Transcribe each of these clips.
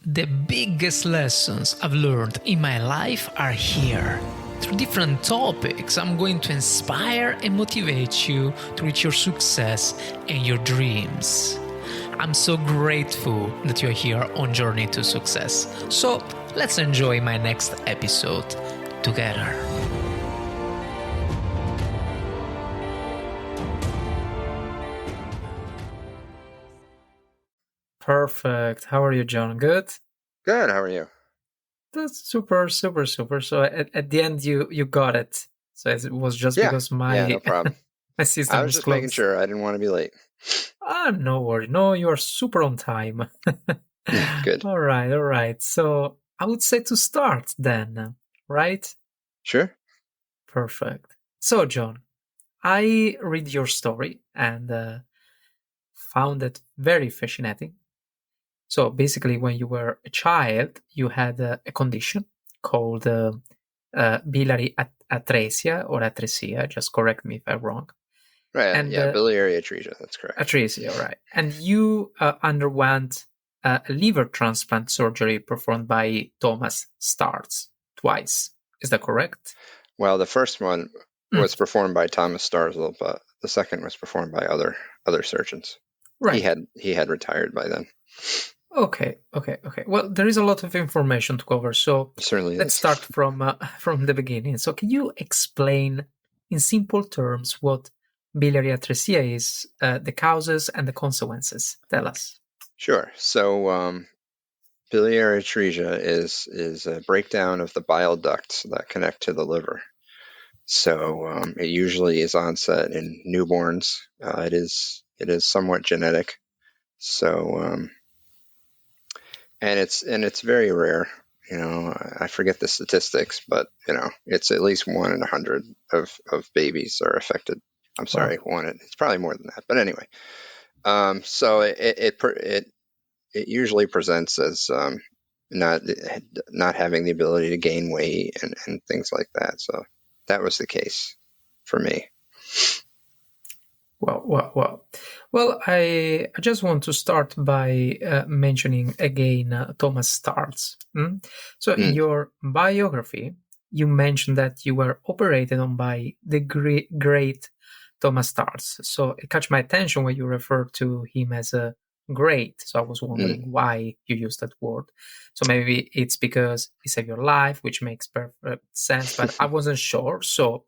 The biggest lessons I've learned in my life are here. Through different topics, I'm going to inspire and motivate you to reach your success and your dreams. I'm so grateful that you're here on Journey to Success. So let's enjoy my next episode together. Perfect. How are you, John? Good? Good. How are you? That's super. So at the end, you got it. So it was just because my no problem. my system I was was just closed. making sure. I didn't want to be late. No worry. No, you are super on time. Good. All right. So I would say to start then, right? Sure. Perfect. So, John, I read your story and found it very fascinating. So basically, when you were a child, you had a condition called biliary atresia or atresia. Just correct me if I'm wrong. Right. And biliary atresia. That's correct. Atresia, right. And you underwent a liver transplant surgery performed by Thomas Starz twice. Is that correct? Well, the first one was performed by Thomas Starzl, but the second was performed by other surgeons. Right. He had retired by then. Okay. Well, there is a lot of information to cover, so Certainly let's start from the beginning. So, can you explain in simple terms what biliary atresia is, the causes and the consequences? Tell us. Sure. So, biliary atresia is a breakdown of the bile ducts that connect to the liver. So it usually is onset in newborns. It is somewhat genetic. So and it's very rare. I forget the statistics, but it's at least 1 in 100 of babies are affected. I'm sorry, it's probably more than that, but anyway. So it usually presents as not having the ability to gain weight and things like that. So that was the case for me. Well, I just want to start by mentioning again Thomas Starz. So in your biography, you mentioned that you were operated on by the great Thomas Starz. So it caught my attention when you referred to him as a great. So I was wondering why you used that word. So maybe it's because he saved your life, which makes perfect sense, but I wasn't sure. So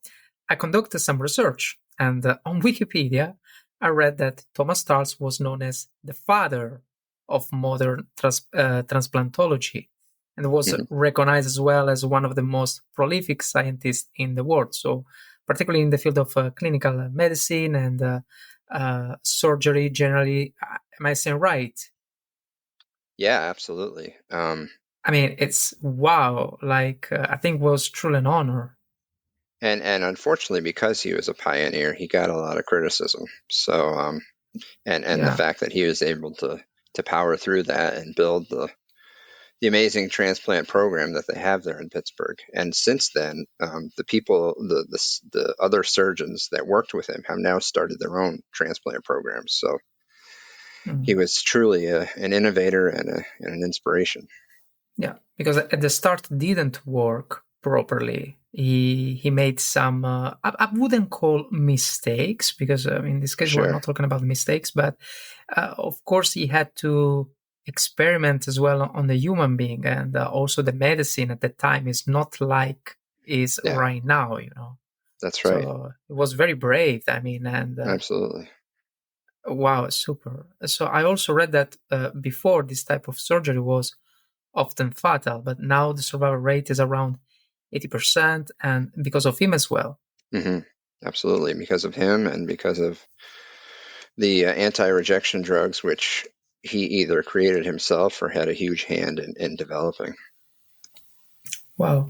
I conducted some research, and on Wikipedia, I read that Thomas Starz was known as the father of modern transplantology and was recognized as well as one of the most prolific scientists in the world. So particularly in the field of clinical medicine and surgery generally. Am I saying right? Yeah, absolutely. I mean, it's wow. I think it was truly an honor. And unfortunately, because he was a pioneer, he got a lot of criticism. So, the fact that he was able to power through that and build the amazing transplant program that they have there in Pittsburgh. And since then, the people, the other surgeons that worked with him have now started their own transplant programs. So he was truly an innovator and an inspiration. Yeah, because at the start it didn't work properly. He made some I wouldn't call mistakes, because in this case we're not talking about mistakes, but of course he had to experiment as well on the human being, and also the medicine at the time is not like is right now. That's right. So it was very brave. I mean, and absolutely. Wow, super. So I also read that before this type of surgery was often fatal, but now the survival rate is around 80%, and because of him as well. Absolutely, because of him and because of the anti-rejection drugs, which he either created himself or had a huge hand in developing. Wow.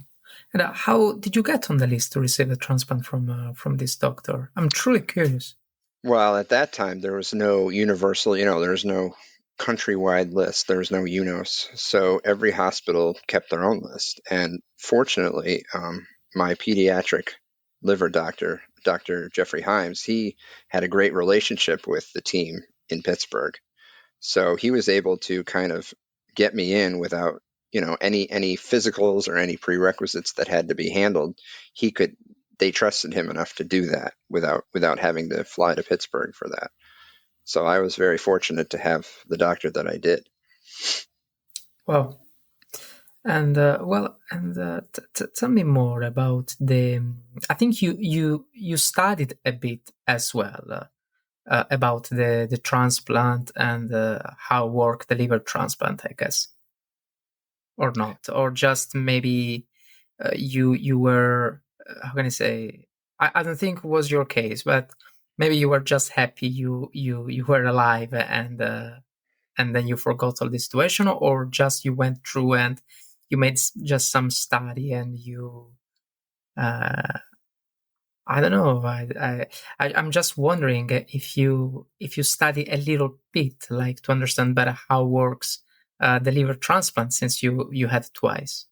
And how did you get on the list to receive a transplant from this doctor? I'm truly curious. Well, at that time, there was no universal, there was no countrywide list. There was no UNOS. So every hospital kept their own list. And fortunately, my pediatric liver doctor, Dr. Jeffrey Himes, he had a great relationship with the team in Pittsburgh. So he was able to kind of get me in without, any physicals or any prerequisites that had to be handled. They trusted him enough to do that without having to fly to Pittsburgh for that. So I was very fortunate to have the doctor that I did. Wow. And tell me more about the. I think you studied a bit as well about the transplant and how work the liver transplant, I guess, or not, or just maybe you were how can I say? I don't think it was your case, but maybe you were just happy you were alive and then you forgot all the situation, or just you went through and you made just some study and you I don't know. I'm just wondering if you study a little bit, like to understand better how works the liver transplant, since you had it twice.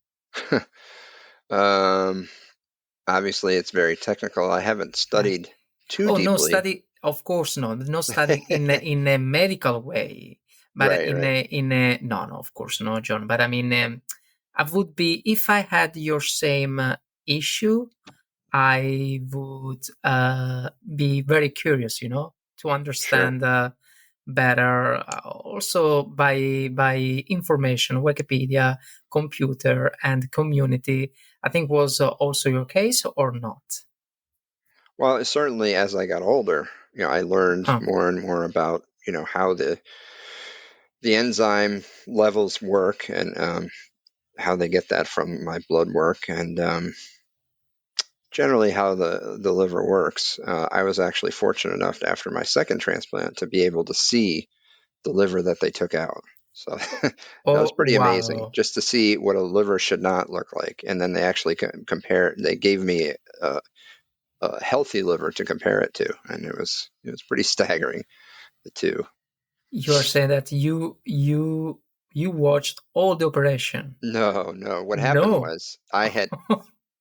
um, Obviously, it's very technical. I haven't Yeah. studied too Oh, no deeply. study. Of course, no study in a medical way, but Right, right. in a no, of course, no, John. But I mean, I would be if I had your same issue. I would be very curious, to Sure. understand better. Also by information, Wikipedia, computer, and community. I think was also your case or not? Well, certainly as I got older, I learned Huh. more and more about, how the enzyme levels work, and how they get that from my blood work, and generally how the liver works. I was actually fortunate enough after my second transplant to be able to see the liver that they took out. So that was Oh pretty amazing, wow! just to see what a liver should not look like. And then they actually compare. They gave me a healthy liver to compare it to, and it was pretty staggering, the two. You are saying that you watched all the operation? No, no. What happened No, was I had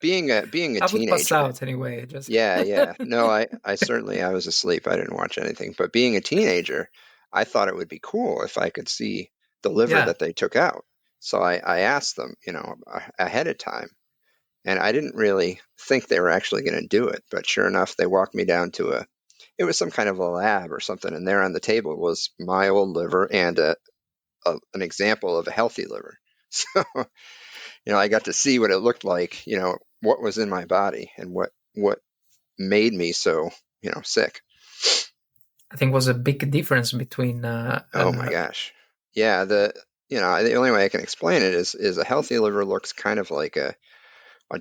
being a I would pass teenager. out anyway. Just Yeah, yeah. No, I was asleep. I didn't watch anything. But being a teenager, I thought it would be cool if I could see the liver yeah. that they took out. So I asked them, ahead of time, and I didn't really think they were actually going to do it. But sure enough, they walked me down to it was some kind of a lab or something, and there on the table was my old liver and an example of a healthy liver. So, I got to see what it looked like, what was in my body and what made me so, sick. I think was a big difference between Oh my gosh. Yeah, the only way I can explain it is a healthy liver looks kind of like a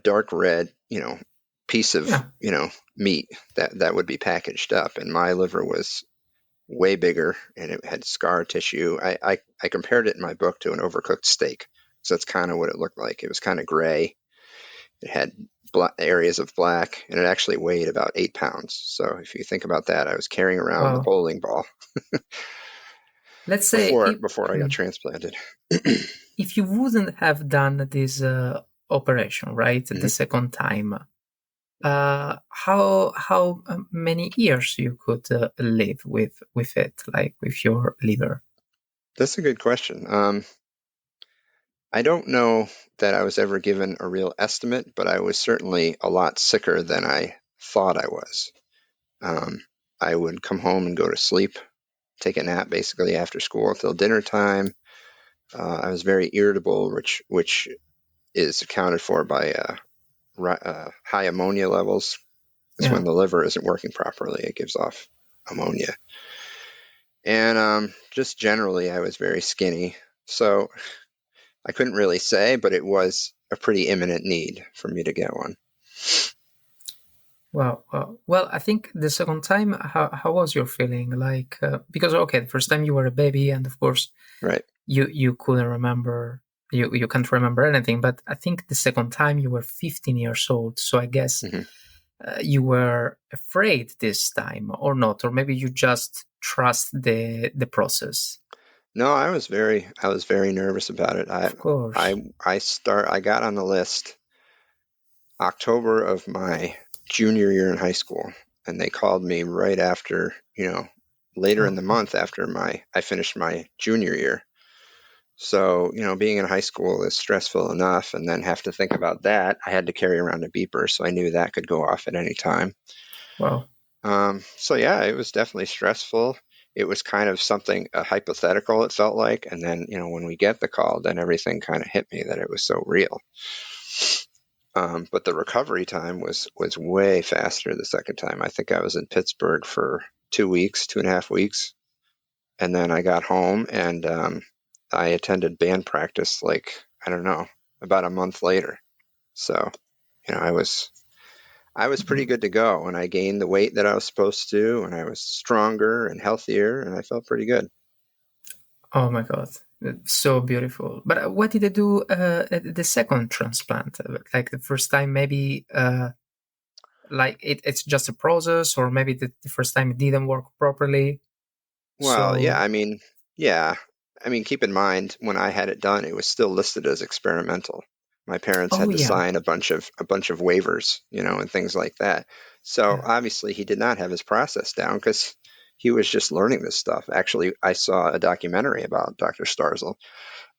dark red, piece of, yeah. meat that would be packaged up, and my liver was way bigger and it had scar tissue. I compared it in my book to an overcooked steak. So that's kind of what it looked like. It was kind of gray. It had areas of black, and it actually weighed about 8 pounds. So if you think about that, I was carrying around the Well, bowling ball let's say before I got transplanted. if you wouldn't have done this operation, right, the Mhm. second time, how many years you could live with it, like with your liver? That's a good question. I don't know that I was ever given a real estimate, but I was certainly a lot sicker than I thought I was. Um, I would come home and go to sleep, take a nap basically after school till dinner time. I was very irritable, which is accounted for by high ammonia levels. It's Yeah. when the liver isn't working properly; it gives off ammonia. And just generally, I was very skinny, so I couldn't really say, but it was a pretty imminent need for me to get one. Well, I think the second time, how was your feeling? Like, because okay, the first time you were a baby, and of course Right. you couldn't remember, you can't remember anything. But I think the second time you were 15 years old, so I guess Hmm. you were afraid this time, or not, or maybe you just trust the process. No, I was very nervous about it. Of course. I got on the list October of my junior year in high school, and they called me right after, later in Oh, the month after I finished my junior year. So, being in high school is stressful enough, and then have to think about that. I had to carry around a beeper, so I knew that could go off at any time. Wow. So yeah, it was definitely stressful. It was kind of something a hypothetical, it felt like. And then, when we get the call, then everything kind of hit me that it was so real. But the recovery time was way faster the second time. I think I was in Pittsburgh for 2 weeks, 2.5 weeks. And then I got home and I attended band practice like, I don't know, about a month later. So, I was pretty Mhm. good to go, and I gained the weight that I was supposed to, and I was stronger and healthier, and I felt pretty good. Oh my God. It's so beautiful. But what did they do at the second transplant? Like the first time, maybe like it's just a process, or maybe the first time it didn't work properly. Well, yeah, So, yeah. Keep in mind when I had it done, it was still listed as experimental. My parents oh had to yeah, sign a bunch of waivers, and things like that. So yeah. obviously he did not have his process down because he was just learning this stuff. Actually, I saw a documentary about Dr. Starzl.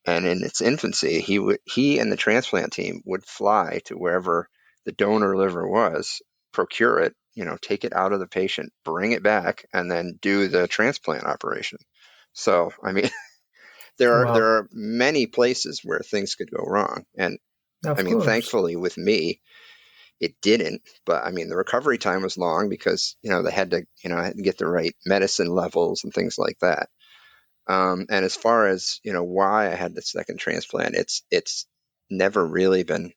And in its infancy, he and the transplant team would fly to wherever the donor liver was, procure it, take it out of the patient, bring it back, and then do the transplant operation. So, there Wow. are many places where things could go wrong, and Of course. thankfully with me, it didn't. But the recovery time was long because they had to get the right medicine levels and things like that. And as far as why I had the second transplant, it's never really been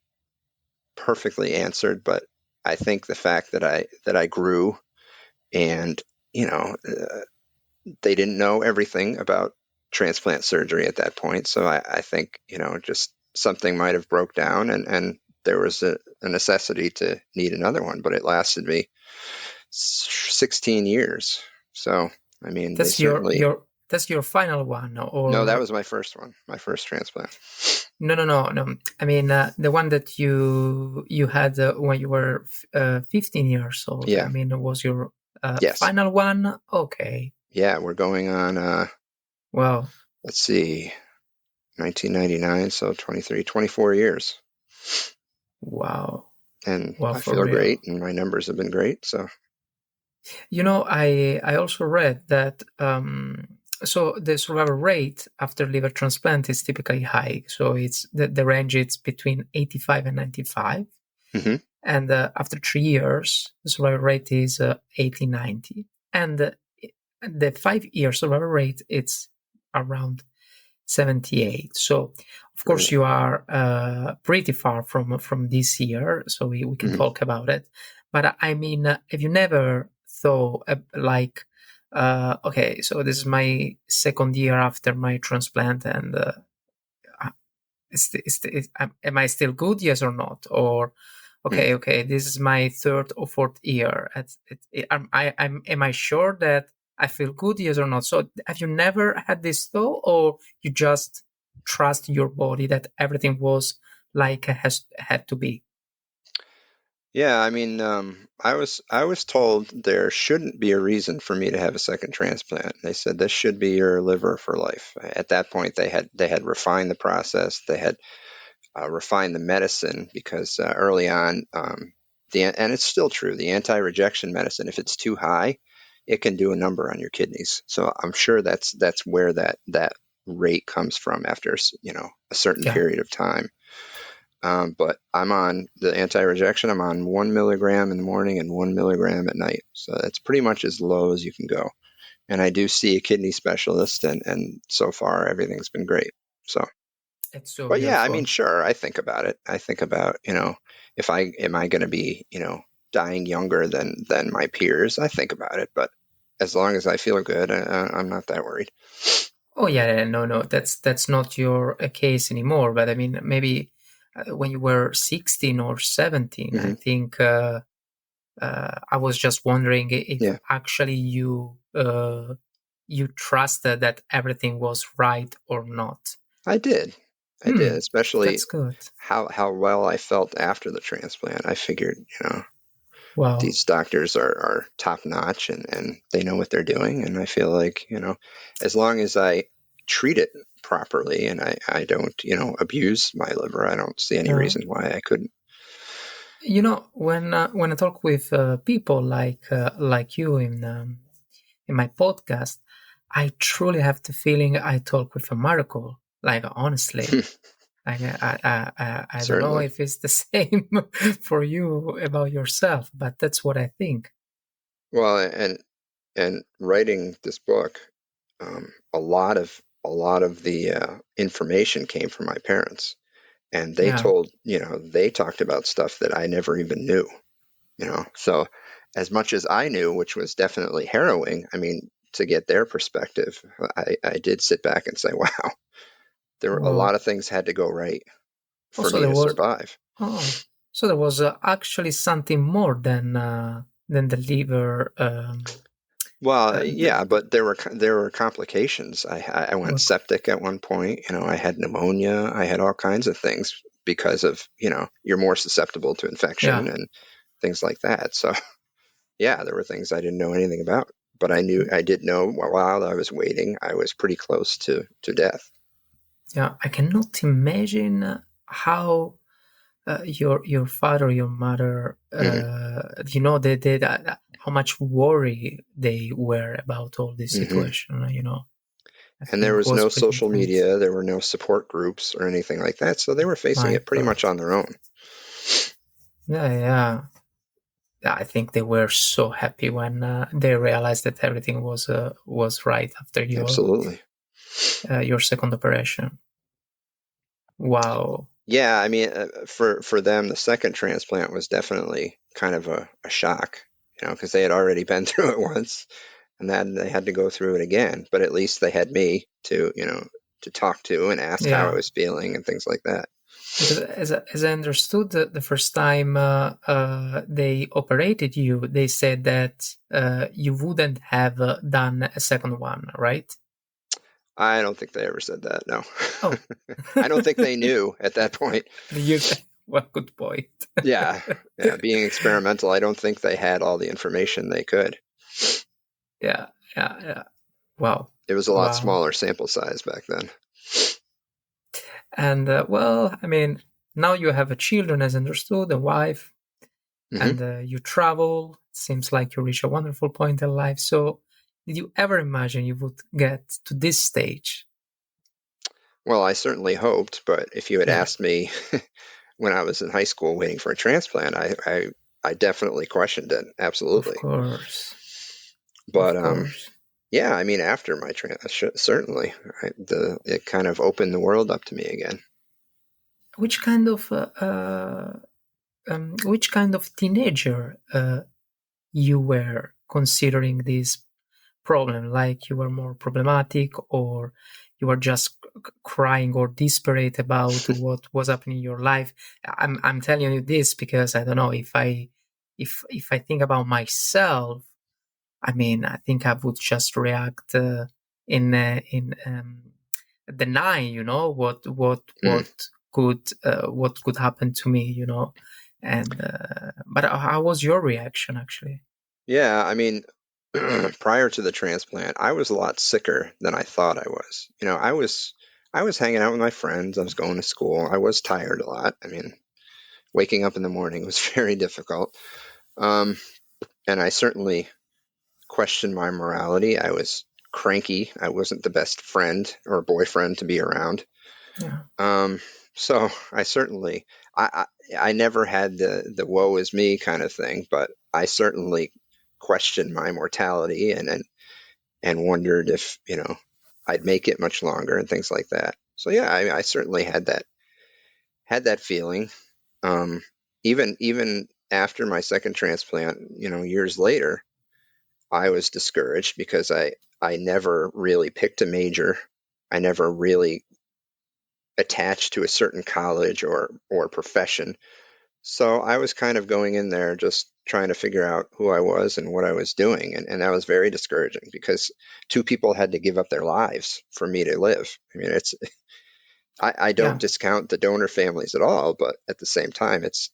perfectly answered, but I think the fact that I grew and you know they didn't know everything about transplant surgery at that point, so I think just something might have broke down, and there was a necessity to need another one, but it lasted me 16 years. So they That's your certainly. your that's your final one, No, that or was my first one, my first transplant. no, no, no, no. I mean, the one that you had when you were 15 years old. I Yeah. mean, was your Yes. final one? Okay. Yeah, we're going on, Well, let's see, 1999, so 23, 24 years. wow. And Well, I for feel great, real. and my numbers have been great. So, I also read that so the survival rate after liver transplant is typically high. So it's the range is between 85 and 95. hmm And after 3 years, the survival rate is 80, 90. And the 5 year survival rate, it's around 78. So, of course, really. you are pretty far from this year, so we can hmm talk about it. But I mean, have you never thought like, okay, so this is my second year after my transplant, and am I still good? Yes or not? Or hmm okay, this is my third or fourth year. Am I sure that I feel good? Yes or not? So have you never had this thought, or you just trust your body that everything was like it has had to be? Yeah, I was told there shouldn't be a reason for me to have a second transplant. They said this should be your liver for life. At that point, they had refined the process. They had refine the medicine because early on, and it's still true, the anti-rejection medicine, if it's too high, it can do a number on your kidneys. So I'm sure that's where that rate comes from after a certain Yeah, period of time. But I'm on the anti-rejection. I'm on 1 milligram in the morning and 1 milligram at night. So that's pretty much as low as you can go. And I do see a kidney specialist, and so far everything's been great. So. it's so But yeah, beautiful. sure, I think about it. I think about, if I am I going to be, dying younger than my peers. I think about it, but as long as I feel good, I'm not that worried. Oh yeah, yeah, no, no, that's not your case anymore. But I mean, maybe when you were 16 or 17, I hmm think. I was just wondering if Yeah, actually you trusted that everything was right or not. I did. I did, Hmm, especially that's good. how well I felt after the transplant. I figured, Wow. these doctors are top notch, and they know what they're doing. And I feel like, as long as I treat it properly, and I don't, abuse my liver. I don't see any Yeah. reason why I couldn't. When I talk with people like you in my podcast, I truly have the feeling I talk with a miracle. Like honestly, I don't know Certainly. if it's the same for you about yourself, but that's what I think. Well, and writing this book, a lot of the information came from my parents, and Yeah. they talked about stuff that I never even knew. So as much as I knew, which was definitely harrowing, I mean, to get their perspective, I did sit back and say, wow, there were a lot Well, of things had to go right for also me there to was survive. oh, so there was actually something more than the liver. Well, The, yeah, but there were complications. I went well, septic at one point. I had pneumonia. I had all kinds of things because of, you're more susceptible to infection yeah. and things like that. So, yeah, there were things I didn't know anything about, but I did know while I was waiting, I was pretty close to death. Yeah, I cannot imagine how your father, your mother, Hmm. how much worry they were about all this Hmm. situation. I And there think was was no pretty social intense. media, there were no support groups or anything like that, so they were facing My it pretty much God. on their own. Yeah, yeah. Yeah, I think they were so happy when they realized that everything was right after Absolutely. your second operation. Wow. Yeah, I mean, for them, the second transplant was definitely kind of a shock, because they had already been through it once, and then they had to go through it again. But at least they had me to talk to and ask how I Yeah. was feeling and things like that. Because as I understood, the first time they operated you, they said that you wouldn't have done a second one, right? I don't think they ever said that. No, Oh, I don't think they knew at that point. you, well, good point. Yeah, yeah. Being experimental, I don't think they had all the information they could. Yeah, yeah, yeah. Wow, It was a lot wow. smaller sample size back then. And well, I mean, now you have a children, as understood, a wife, Hmm. and you travel. Seems like you reach a wonderful point in life. So, did you ever imagine you would get to this stage? Well, I certainly hoped, but if you had Yeah, asked me when I was in high school waiting for a transplant, I definitely questioned it. of Absolutely. course, But of course. yeah, I mean, after my certainly, it kind of opened the world up to me again. Which kind of which kind of teenager you were considering this problem? Like you were more problematic, or you were just crying or desperate about what was happening in your life? I'm telling you this because I don't know if I think about myself. I mean, I think I would just react in denying, Mm. what could happen to me, and but how was your reaction actually? Yeah, I mean, prior to the transplant, I was a lot sicker than I thought I was. I was hanging out with my friends. I was going to school. I was tired a lot. I mean, waking up in the morning was very difficult. Um, and I certainly questioned my morality. I was cranky. I wasn't the best friend or boyfriend to be around. Yeah, Um, so I certainly, I never had the woe is me kind of thing, but I certainly questioned my mortality and wondered if I'd make it much longer and things like that. So yeah, I certainly had that feeling. Um, even after my second transplant, years later, I was discouraged because I never really picked a major. I never really attached to a certain college or profession. So I was kind of going in there just trying to figure out who I was and what I was doing. And that was very discouraging because two people had to give up their lives for me to live. I mean, I don't yeah. discount the donor families at all, but at the same time, it's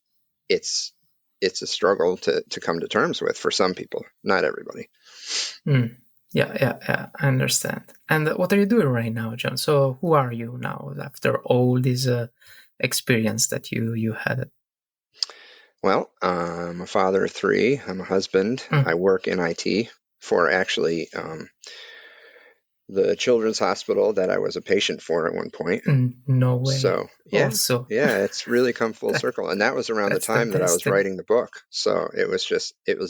it's a struggle to come to terms with for some people, not everybody. Mm. Yeah. I understand. And what are you doing right now, John? So who are you now after all this experience that you had? Well, I'm a father of three. I'm a husband. I work in IT for actually the children's hospital that I was a patient for at one point. No way. So Also, it's really come full circle. And that was around the that's the time that I was destiny. writing the book. So it was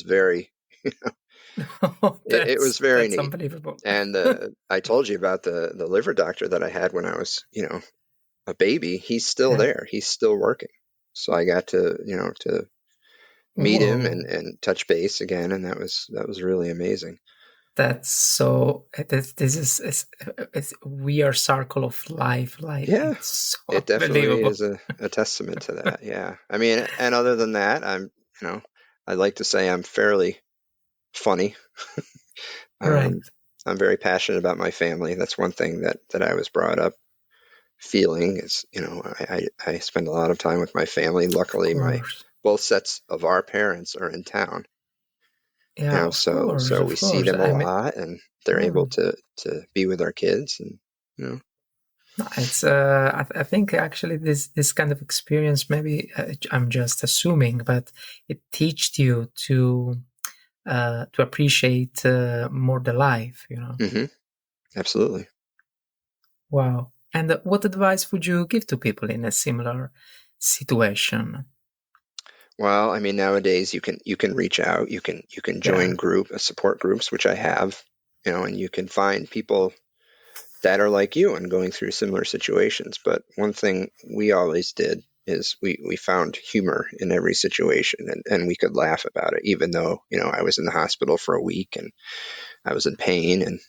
very, it was very That's neat. unbelievable. And I told you about the liver doctor that I had when I was, a baby. He's still there. He's still working. So I got to, to meet him Whoa. and touch base again. And that was really amazing. That's so. This is it's weird circle of life. Like Yeah, it's so it definitely unbelievable. is a testament to that. Yeah. I mean, and other than that, I like to say I'm fairly funny. Right. I'm very passionate about my family. That's one thing that I was brought up feeling is, I spend a lot of time with my family. Of Luckily, course. both sets of our parents are in town. Yeah. Of course. So we Of see course. them a I mean, lot, and they're able to be with our kids, and it's. I think actually this kind of experience. Maybe I'm just assuming, but it teaches you to appreciate more the life. Absolutely. Wow. And what advice would you give to people in a similar situation? Well, I mean, nowadays you can reach out, you can join support groups, which I have, and you can find people that are like you and going through similar situations. But one thing we always did is we found humor in every situation, and we could laugh about it, even though, I was in the hospital for a week and I was in pain and,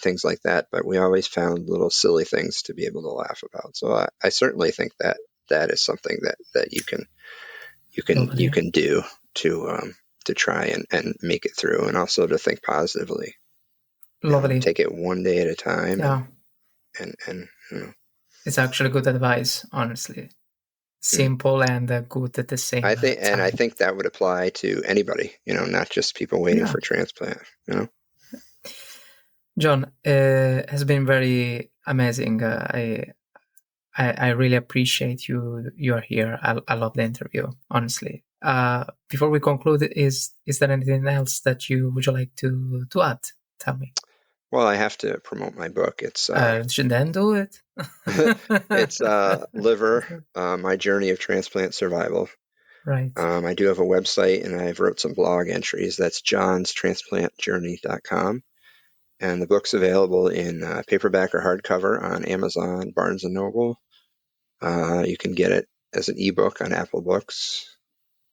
things like that. But we always found little silly things to be able to laugh about. So I certainly think that is something that you Lovely. can do to try and make it through, and also to think positively. Lovely. Take it one day at a time, Yeah. and It's actually good advice, honestly. Simple and good at the same time. I think that would apply to anybody, not just people waiting for transplant. John, has been very amazing. I really appreciate you're here. I love the interview, honestly. Before we conclude, is there anything else that would you like to add? Tell me. Well, I have to promote my book. It's then do it. It's Liver, My Journey of Transplant Survival. Right. I do have a website, and I've wrote some blog entries. That's johnstransplantjourney.com. And the book's available in paperback or hardcover on Amazon, Barnes & Noble. You can get it as an ebook on Apple Books.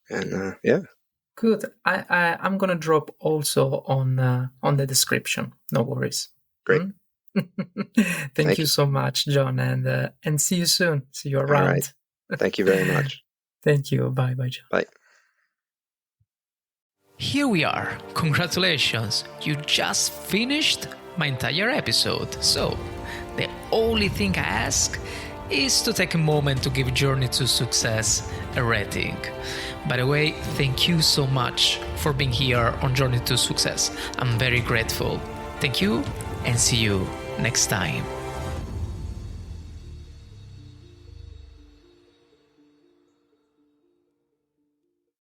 And yeah. Good. I'm gonna drop also on the description. No worries. Great. Thank you so much, John, and see you soon. See you around. All right. Thank you very much. Thank you. Bye, John. Bye. Here we are. Congratulations. You just finished my entire episode. So, the only thing I ask is to take a moment to give Journey to Success a rating. By the way, thank you so much for being here on Journey to Success. I'm very grateful. Thank you, and see you next time.